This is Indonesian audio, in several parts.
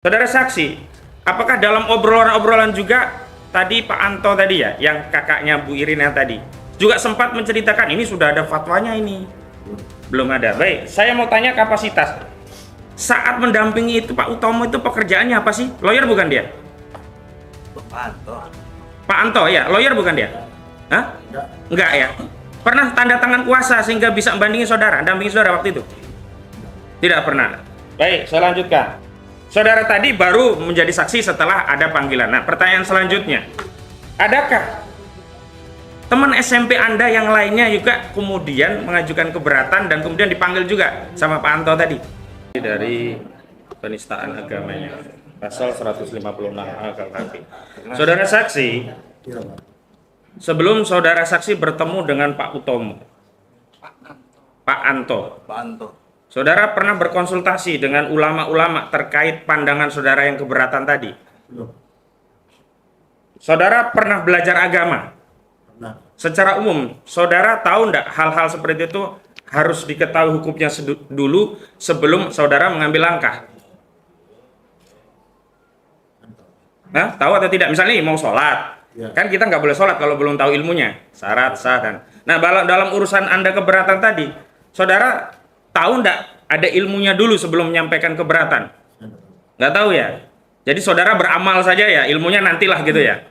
Saudara saksi, apakah dalam obrolan-obrolan juga tadi Pak Anto tadi ya, yang kakaknya Bu Irina tadi, juga sempat menceritakan ini sudah ada fatwanya ini? Belum ada. Baik, saya mau tanya kapasitas. Saat mendampingi itu Pak Utomo itu pekerjaannya apa sih? Lawyer bukan dia? Pak Anto. Pak Anto ya, lawyer bukan dia? Hah? Enggak ya? Pernah tanda tangan kuasa sehingga bisa membandingi saudara, dampingi saudara waktu itu? Tidak pernah. Baik, saya lanjutkan. Saudara tadi baru menjadi saksi setelah ada panggilan. Nah, pertanyaan selanjutnya, adakah teman SMP Anda yang lainnya juga kemudian mengajukan keberatan dan kemudian dipanggil juga sama Pak Anto tadi? Dari penistaan agamanya, pasal 156A KUHP. Saudara saksi, sebelum saudara saksi bertemu dengan Pak Utomo, Pak Anto, saudara pernah berkonsultasi dengan ulama-ulama terkait pandangan saudara yang keberatan tadi? Saudara pernah belajar agama? Secara umum, saudara tahu enggak hal-hal seperti itu harus diketahui hukumnya dulu sebelum saudara mengambil langkah? Nah, tahu atau tidak? Misalnya mau sholat, kan kita nggak boleh sholat kalau belum tahu ilmunya, syarat, sah, dan nah dalam urusan Anda keberatan tadi, saudara tahu nggak ada ilmunya dulu sebelum menyampaikan keberatan? Nggak tahu ya? Jadi saudara beramal saja ya, ilmunya nantilah gitu ya?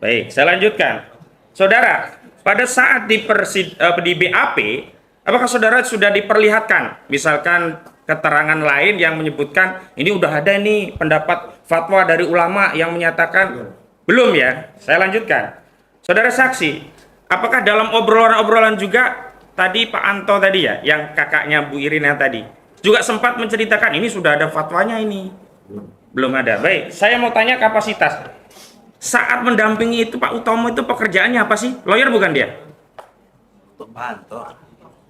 Baik, saya lanjutkan. Saudara, pada saat di BAP, apakah saudara sudah diperlihatkan, misalkan keterangan lain yang menyebutkan, ini udah ada nih pendapat fatwa dari ulama yang menyatakan, belum ya? Saya lanjutkan. Saudara saksi, apakah dalam obrolan-obrolan juga tadi Pak Anto tadi ya, yang kakaknya Bu Irina tadi, juga sempat menceritakan ini sudah ada fatwanya ini? Belum ada. Baik, saya mau tanya kapasitas. Saat mendampingi itu Pak Utomo itu pekerjaannya apa sih? Lawyer bukan dia? Pak Anto.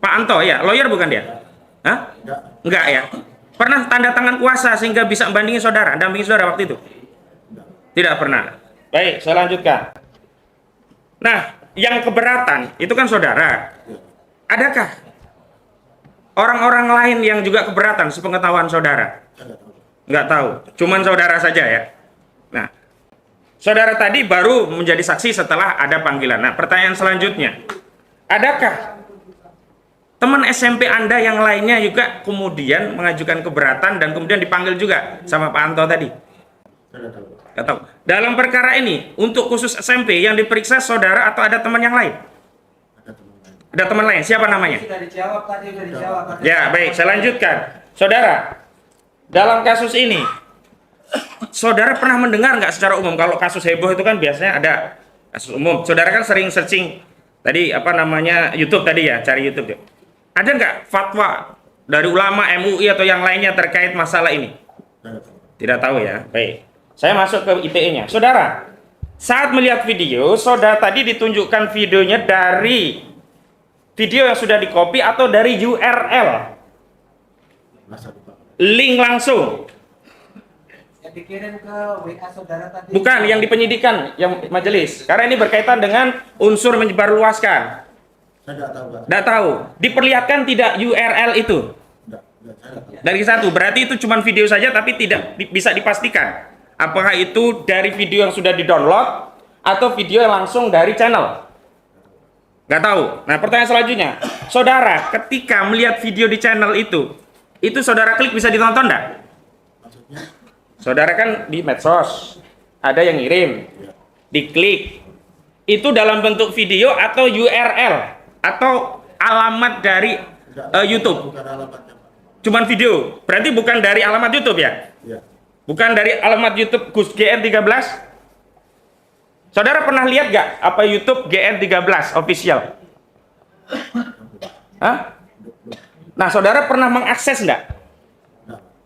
Pak Anto ya, lawyer bukan dia? Hah? Enggak ya? Pernah tanda tangan kuasa sehingga bisa membandingi saudara, dampingi saudara waktu itu? Tidak pernah. Baik, saya lanjutkan. Nah, yang keberatan itu kan saudara. Adakah orang-orang lain yang juga keberatan sepengetahuan saudara? Nggak tahu, cuman saudara saja ya. Nah, saudara tadi baru menjadi saksi setelah ada panggilan. Nah, pertanyaan selanjutnya, adakah teman SMP Anda yang lainnya juga kemudian mengajukan keberatan dan kemudian dipanggil juga sama Pak Anto tadi? Nggak tahu. Dalam perkara ini, untuk khusus SMP yang diperiksa saudara atau ada teman yang lain? Ada teman lain, siapa namanya? Sudah dijawab tadi, sudah dijawab. Ya, baik, saya lanjutkan. Saudara, dalam kasus ini, saudara pernah mendengar nggak secara umum, kalau kasus heboh itu kan biasanya ada kasus umum. Saudara kan sering searching, tadi apa namanya, YouTube tadi ya, cari YouTube ya. Ada nggak fatwa dari ulama, MUI atau yang lainnya terkait masalah ini? Tidak tahu ya, baik. Saya masuk ke ITE-nya. Saudara, saat melihat video, saudara tadi ditunjukkan videonya dari video yang sudah di-copy atau dari URL? Link langsung. Yang dikirim ke WA saudara tadi. Bukan, yang di penyidikan, yang majelis. Karena ini berkaitan dengan unsur menyebarluaskan. Saya tahu, Pak. Tidak tahu. Diperlihatkan tidak URL itu? Dari satu, berarti itu cuma video saja tapi tidak bisa dipastikan. Apakah itu dari video yang sudah di-download atau video yang langsung dari channel? Nggak tahu. Nah, pertanyaan selanjutnya. Saudara, ketika melihat video di channel itu saudara klik bisa ditonton nggak? Maksudnya? Saudara kan di medsos, ada yang ngirim, diklik. Itu dalam bentuk video atau URL atau alamat dari YouTube? Bukan alamatnya, Pak. Cuman video. Berarti bukan dari alamat YouTube ya? Iya. Bukan dari alamat YouTube Gus GN13? Saudara pernah lihat nggak apa YouTube GN13 official? Hah? Nah, saudara pernah mengakses nggak?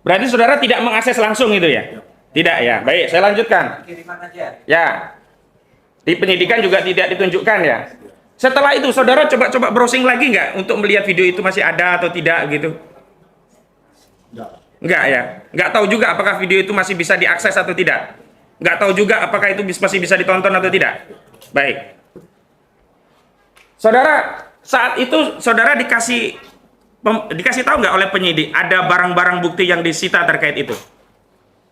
Berarti saudara tidak mengakses langsung itu ya? Tidak ya. Baik, saya lanjutkan. Kiriman aja. Ya. Di penyidikan juga tidak ditunjukkan ya. Setelah itu saudara coba-coba browsing lagi nggak untuk melihat video itu masih ada atau tidak gitu? Enggak ya. Nggak tahu juga apakah video itu masih bisa diakses atau tidak. Nggak tahu juga apakah itu masih bisa ditonton atau tidak. Baik. Saudara, saat itu saudara dikasih tahu nggak oleh penyidik ada barang-barang bukti yang disita terkait itu?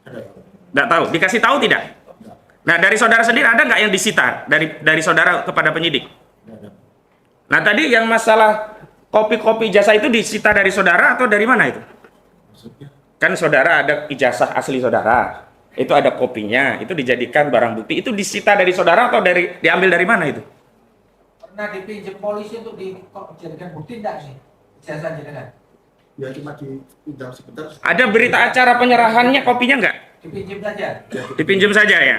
Ada. Nggak tahu. Dikasih tahu tidak? Enggak. Nah, dari saudara sendiri ada nggak yang disita dari saudara kepada penyidik? Enggak ada. Nah, tadi yang masalah kopi-kopi ijazah itu disita dari saudara atau dari mana itu? Maksudnya? Kan saudara ada ijazah asli saudara. Itu ada kopinya, itu dijadikan barang bukti. Itu disita dari saudara atau diambil dari mana itu? Pernah dipinjam polisi untuk dijadikan bukti enggak nih? Ijazah jenengan. Ya cuma dipinjam sebentar. Ada berita acara penyerahannya kopinya nggak? Dipinjam saja. Dipinjam saja ya.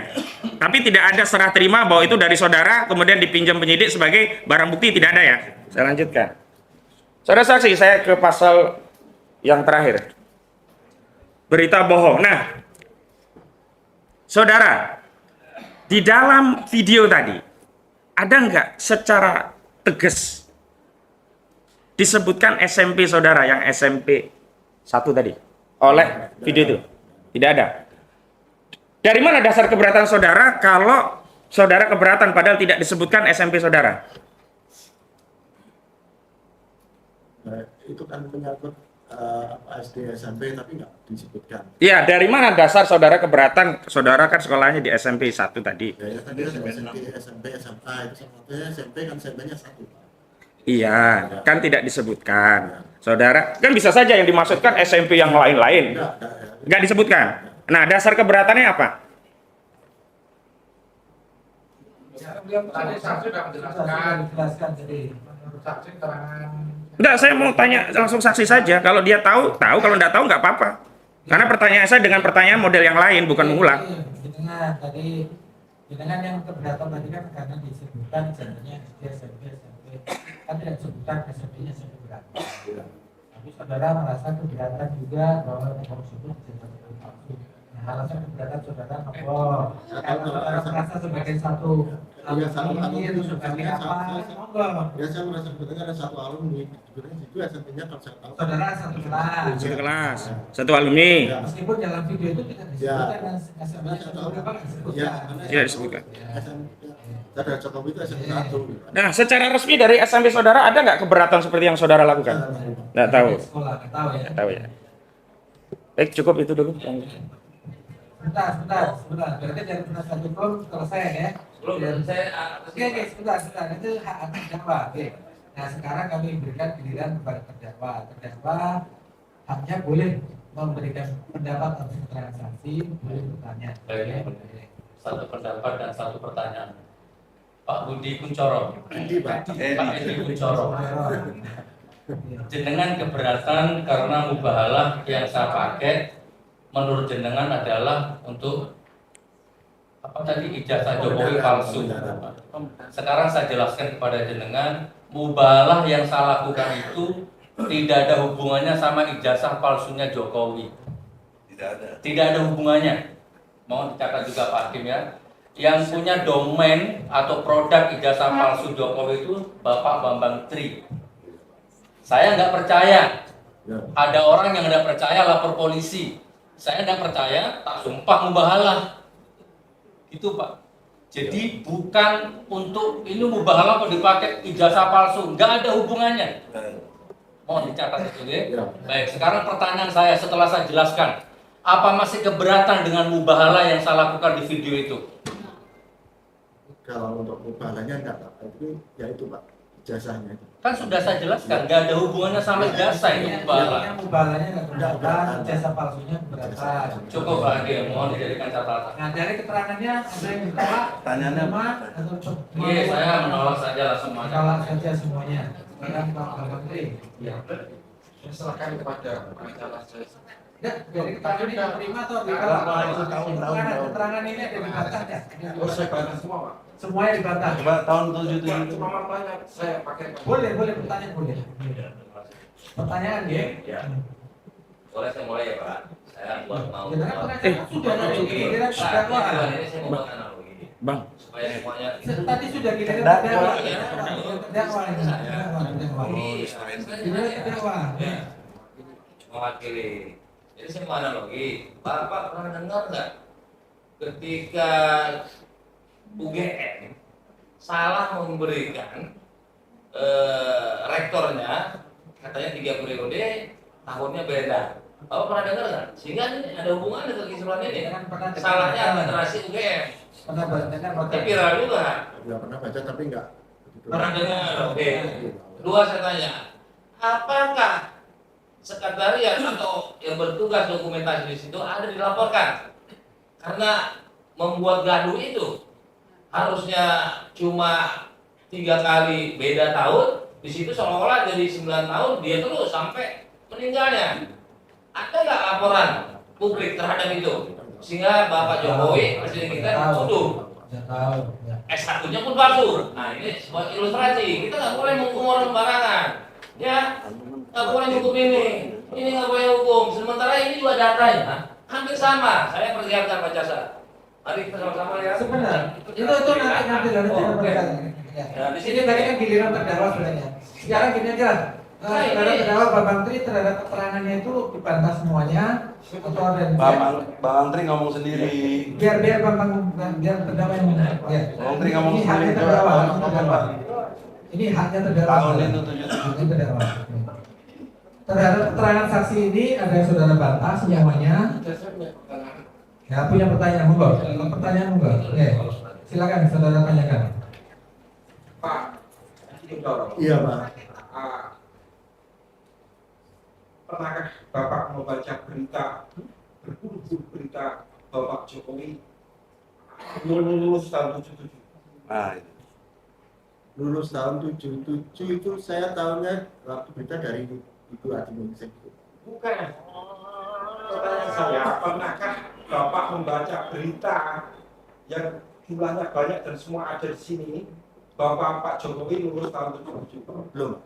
Tapi tidak ada serah terima bahwa itu dari saudara kemudian dipinjam penyidik sebagai barang bukti, tidak ada ya. Saya lanjutkan. Saudara saksi, saya ke pasal yang terakhir. Berita bohong. Nah, saudara, di dalam video tadi ada nggak secara tegas disebutkan SMP saudara yang SMP 1 tadi oleh video itu? Tidak ada. Dari mana dasar keberatan saudara kalau saudara keberatan padahal tidak disebutkan SMP saudara? Nah, itu kan menyangkut SD SMP tapi nggak disebutkan. Iya, dari mana dasar saudara keberatan? Saudara kan sekolahnya di SMP 1 tadi. Ya tadi kan SMP, SMA itu sama SMP kan SMP-nya 1. Iya, kan tidak disebutkan. Saudara, kan bisa saja yang dimaksudkan SMP yang lain-lain. Enggak, Nggak disebutkan. Nah, dasar keberatannya apa? Tadi saksi sudah menjelaskan. Dijelaskan jadi menurut saksi keterangan. Enggak, saya mau tanya langsung saksi saja. Kalau dia tahu, tahu. Kalau nggak tahu, nggak apa-apa. Karena pertanyaan saya dengan pertanyaan model yang lain, bukan mengulang. Jenengan yang keberatan tadi kan karena disebutkan ijazahnya SD, SMP, kan tidak disebutkan SMP-nya SMP berapa. Tapi saudara merasa keberatan juga bahwa nomor tersebut ijazah palsu. Nah, alasan keberatan saudara apa? Kalau saudara merasa sebagai satu alumni itu sebagai apa? Ya saya merasa sebetulnya ada satu alumni. Sebenarnya itu SMP-nya kalau saya tahu. Saudara satu kelas. Satu kelas, satu alumni. Ya. Meskipun dalam video itu tidak disebutkan SMP-nya satu berapa nggak disebutkan. Ya, Tidak disebutkan. Ada Jokowi itu SMP 1. Nah, secara resmi dari SMP saudara ada nggak keberatan seperti yang saudara lakukan? Nggak tahu. Sekolah nggak tahu ya. Nggak tahu ya. Baik, cukup itu dulu. Sebentar. Berarti dari penasihat hukum selesai ya. Belum saya Oke, sebentar. Itu hak terdakwa. Oke. Nah, sekarang kami berikan giliran kepada terdakwa. Terdakwa haknya boleh memberikan pendapat atau keterangan saksi, boleh bertanya. Baik. Satu pendapat dan satu pertanyaan. Pak Budi Kuncoro. Pak Edi Kuncoro. Jenengan keberatan karena mubahalah yang saya pakai menurut jenengan adalah untuk apa tadi ijazah Jokowi palsu. Sekarang saya jelaskan kepada jenengan, mubahalah yang saya lakukan itu tidak ada hubungannya sama ijazah palsunya Jokowi. Tidak ada hubungannya. Mohon dicatat juga Pak Hakim ya. Yang punya domain atau produk ijazah palsu Jokowi itu Bapak Bambang Tri. Saya nggak percaya. Ada orang yang nggak percaya lapor polisi. Saya nggak percaya, tak sumpah mubahalah. Gitu Pak. Jadi bukan untuk ini mubahalah kok dipakai ijazah palsu. Nggak ada hubungannya. Mohon dicatat itu ya. Baik, sekarang pertanyaan saya setelah saya jelaskan. Apa masih keberatan dengan mubahalah yang saya lakukan di video itu? Kalau untuk mubahalahnya enggak, Pak. Tapi ya itu Pak, ijazahnya. Kan sudah saya jelaskan, nggak ada hubungannya sama ijazah itu mubahalah. Mubahalahnya nggak keberatan, ijazah palsunya keberatan. Cukup Pak Hakim, mohon dijadikan catatan. Nah, dari keterangannya ada yang ditolak? Pertanyaannya Terima atau Iya, saya menolak saja langsung menolak saja semuanya. Sekarang Pak Menteri. Ya. Silakan kepada pengacara saya. Enggak, dari keterangan ini diterima atau ditolak? Keterangan ini ada dibantah ya? Oh, saya bantah semua, Pak. Semuanya dibantah. Coba tahun 77 cuma makanya saya pakai. Boleh pertanyaan boleh. Pertanyaan ya? Ya. Boleh saya mulai ya Pak. Saya buat mau. Ya, karena pengacara sudah ada giliran terdakwa. Ini saya mau buat analogi Bang, supaya semuanya. Tadi sudah giliran terdakwa. Terdakwa ini. Giliran terdakwa. Mewakili. Jadi saya mau analogi. Bapak pernah dengar nggak ketika UGM salah memberikan rektornya katanya 3 periode tahunnya beda. Bapak pernah dengar nggak? Sehingga ini ada hubungannya dengan kisruhan ini. Kan pernah dengar. Salahnya generasi UGM. Pernah dengar Ini viral juga. Nggak pernah baca tapi nggak. Pernah dengar? Oke. Kedua saya tanya, apakah sekretariat atau yang bertugas dokumentasi di situ ada dilaporkan? Karena membuat gaduh itu harusnya cuma 3 kali beda tahun, di situ seolah-olah jadi 9 tahun dia terus sampai meninggalnya. Ada nggak laporan publik terhadap itu? Sehingga Bapak Jokowi presiden kita dituduh Nggak tahu. Ya. S1-nya pun palsu. Nah ini sebuah ilustrasi. Kita nggak boleh menghukum orang sembarangan. Ya, nggak boleh hukum ini nggak boleh hukum. Sementara ini juga datanya hampir sama. Saya perlihatkan Pak Jasa. Mari kita sama-sama ya. Sebentar. Itu nanti dari Oh, oke. Ya. Nah, di Di sini sini tadi kan giliran terdakwa sebenarnya. Sekarang gini aja. Saudara terdakwa Bambang Tri terhadap keterangannya itu dibantah semuanya atau ada yang Bang Antri ngomong sendiri. biar biar terdakwa yang ya. Bang Antri ngomong Ini haknya sendiri. terdakwa, Coba, haknya terdakwa. Ini haknya terdakwa. Tahun itu 77. Haknya terdakwa. Terhadap keterangan saksi ini ada yang saudara bantah semuanya. Ya, punya pertanyaan monggo. Pertanyaan monggo. Oke. Silakan saudara tanyakan. Pak, ini dorong. Iya Pak. Pernahkah Bapak membaca berita, berpuluh-puluh berita Bapak Jokowi lulus tahun 77? Nah, itu. Lulus tahun 77 itu saya tahunya waktu berita dari Ibu Adi Ningsih. Bukan. Pertanyaan saya, pernahkah Bapak membaca berita yang jumlahnya banyak dan semua ada di sini bahwa Pak Jokowi lulus tahun 77? Belum.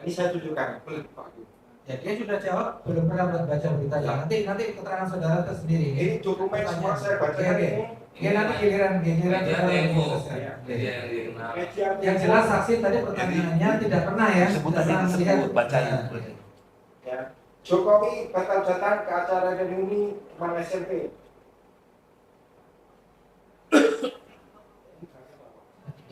Ini saya tunjukkan, pelit Pak. Ya, dia sudah jawab belum pernah baca beritanya. Nanti keterangan saudara tersendiri. Ini dokumen semua saya baca Oke, oke. ini. Ya nanti giliran Media saudara demo. selesai. Media yang dikenal. Media Yang jelas saksi tadi pertanyaannya tidak pernah ya. Sebut Tidak tadi pernah disebut melihat. bacanya. ya. Jokowi batal datang ke acara reuni teman SMP.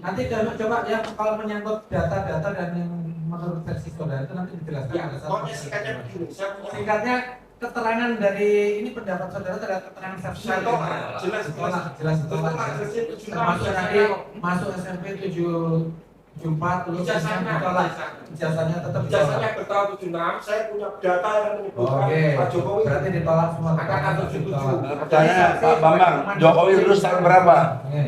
Nanti coba ya kalau menyangkut data-data dan yang menurut versi saudara itu nanti dijelaskan. Ya, pada saat pokoknya singkatnya begini, saya punya Singkatnya keterangan dari ini pendapat saudara terhadap keterangan saksi. saya tolak, jelas Jelas tolak, ditolak. jelas tujuh Termasuk nanti masuk SMP 74 lulus ijazahnya ditolak. Ijazahnya tetap ijazahnya ditolak. bertahun 76, saya punya data yang menyebutkan Oke. Pak Jokowi Berarti ditolak semua. Angkatan 77. Pertanyaan Pak Bambang, Jokowi lulus tahun berapa? Oke.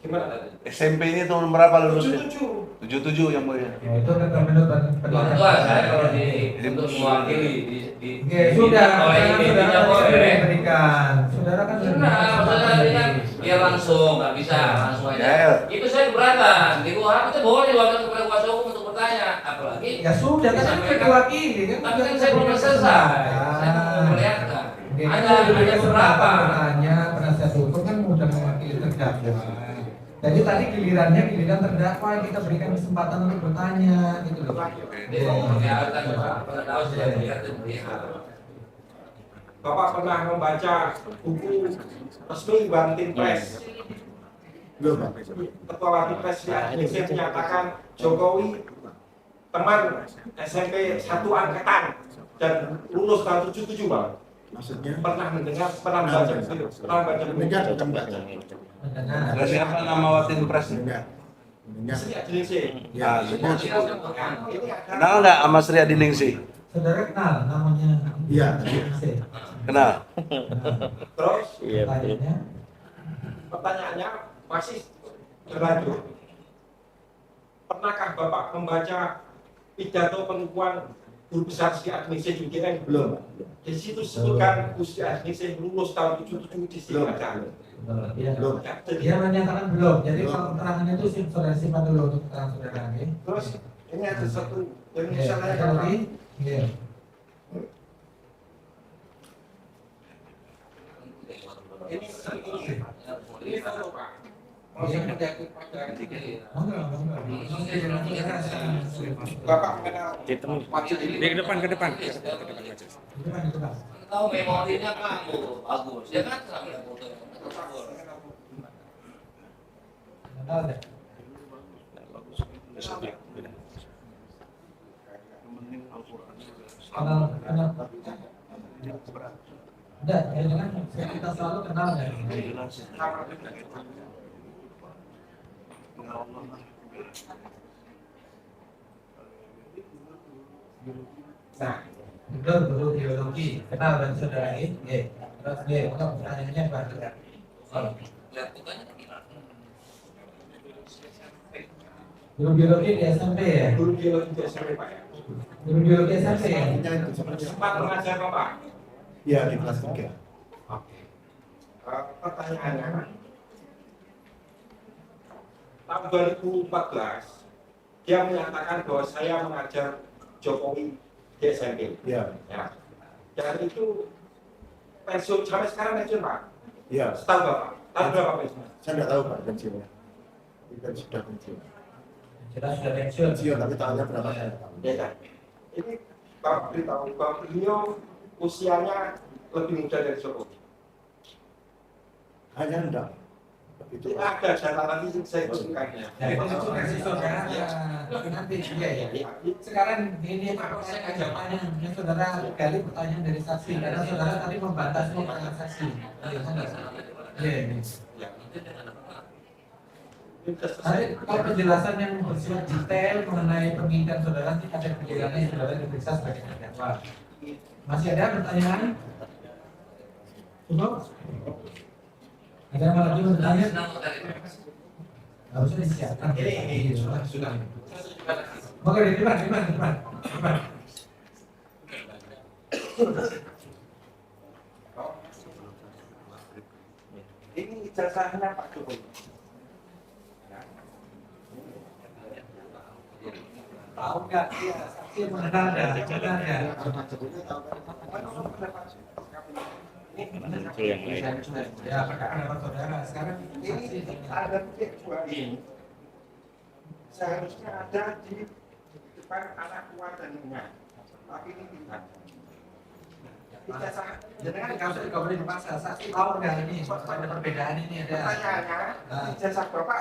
Gimana? SMP ini tahun berapa lulusnya? 77. 77 yang mulia. Oh, itu kan menurut Orang tua saya kalau di untuk mewakili di Oke, sudah. oleh Saudara intinya tadi sudah boleh. diberikan. Saudara kan sudah Nah, maksudnya tadi kan biar langsung, nggak bisa langsung aja. Ya. Itu saya keberatan. Di kuhap itu boleh diwakilkan kepada kuasa hukum untuk bertanya, apalagi. Ya sudah, kan sudah diwakili kan. Tapi kan saya belum selesai. Saya mau memperlihatkan. Oke, Ada beberapa. Bertanya penasihat hukum kan sudah mewakili terdakwa. Jadi tadi giliran terdakwa kita berikan kesempatan untuk bertanya gitu loh. Dia mau memperlihatkan pada tahu sudah melihat dan melihat. Bapak pernah membaca buku resmi Bantin Press. Belum Pak. Ketua Bantin Press di Indonesia menyatakan Jokowi teman SMP 1 angkatan dan lulus tahun 77 Bang. Maksudnya Pernah membaca itu, pernah baca buku. mendengar atau membaca? Mendengar. Ada siapa nama Watin Pres? Mendengar. Mendengar. Sri Adiningsih. Ya, mendengar. Ini ada Kenal nggak sama Sri Adiningsih? Saudara kenal namanya? Iya. Kenal. terus Pertanyaannya. pertanyaannya masih berlanjut. Pernahkah Bapak membaca pidato pengukuhan guru besar Sri Adiningsih di UGM? Belum. Di situ disebutkan Sri Adiningsih lulus tahun 77 di sini Belum. ada. Dia, Belum. dia menyatakan belum. Jadi Belum. kalau keterangannya itu saudara simpan dulu untuk keterangan saudara. Oke. Terus ini ada satu yang Oke, bisa saya ada lagi? katakan. Iya. Ini satu Pak. Mau saya menjadi pada Bapak mengenal wajib ini. Ke depan majelis. Itu kan itu kan. Tahu memorinya kamu bagus, ya kan? Sambil foto. Kenal deh. Kenal. Enggak, ya kan kita selalu kenal kan. Nah, betul guru biologi kenal dan saudara ini. Terus dia pertanyaannya apa? Guru biologi di SMP ya? Guru biologi di SMP Pak ya. Guru biologi SMP ya? Sempat mengajar Bapak. Iya, di kelas 3. Oke. Pertanyaannya, tahun 2014 dia menyatakan bahwa saya mengajar Jokowi di SMP. Iya. Ya. Dan itu pensiun sampai sekarang pensiun Pak. Iya. Setahu Bapak. Tahu berapa pensiun? Saya nggak tahu Pak pensiunnya. Itu sudah pensiun. Jelas sudah pensiun. Pensiun tapi tahunnya berapa saya nggak tahu. Ya kan? Ini Bapak beritahu bahwa beliau usianya lebih muda dari Jokowi. Hanya enggak. Itu Ada data nanti saya tunjukkan ya. Ya, itu versi saudara nanti iya ya. Sekarang ini Pak, saya ajak tanya, ini saudara gali pertanyaan dari saksi karena saudara tadi membantah semua pertanyaan saksi. Iya, ini. Tadi kalau penjelasan yang bersifat detail mengenai penginginan saudara nanti ada penjelasannya yang saudara diperiksa sebagai terdakwa. Masih ada pertanyaan? Cukup? Ada yang lagi bertanya? Harusnya disiapkan. Ini sudah. Oke, depan. Ini ijazahnya Pak Jokowi. Tahu nggak? Iya, saksi mengenal nggak? Benar nggak? Muncul yang lain. Ya, pendapat saudara. Sekarang Ini ada titik dua ini. Seharusnya ada di depan anak tua dan ibunya. Tapi ini tidak. Ijazah jangan nggak boleh dipaksa. Saksi tahu nggak ini? Ada perbedaan ini ada. pertanyaannya, ijazah Bapak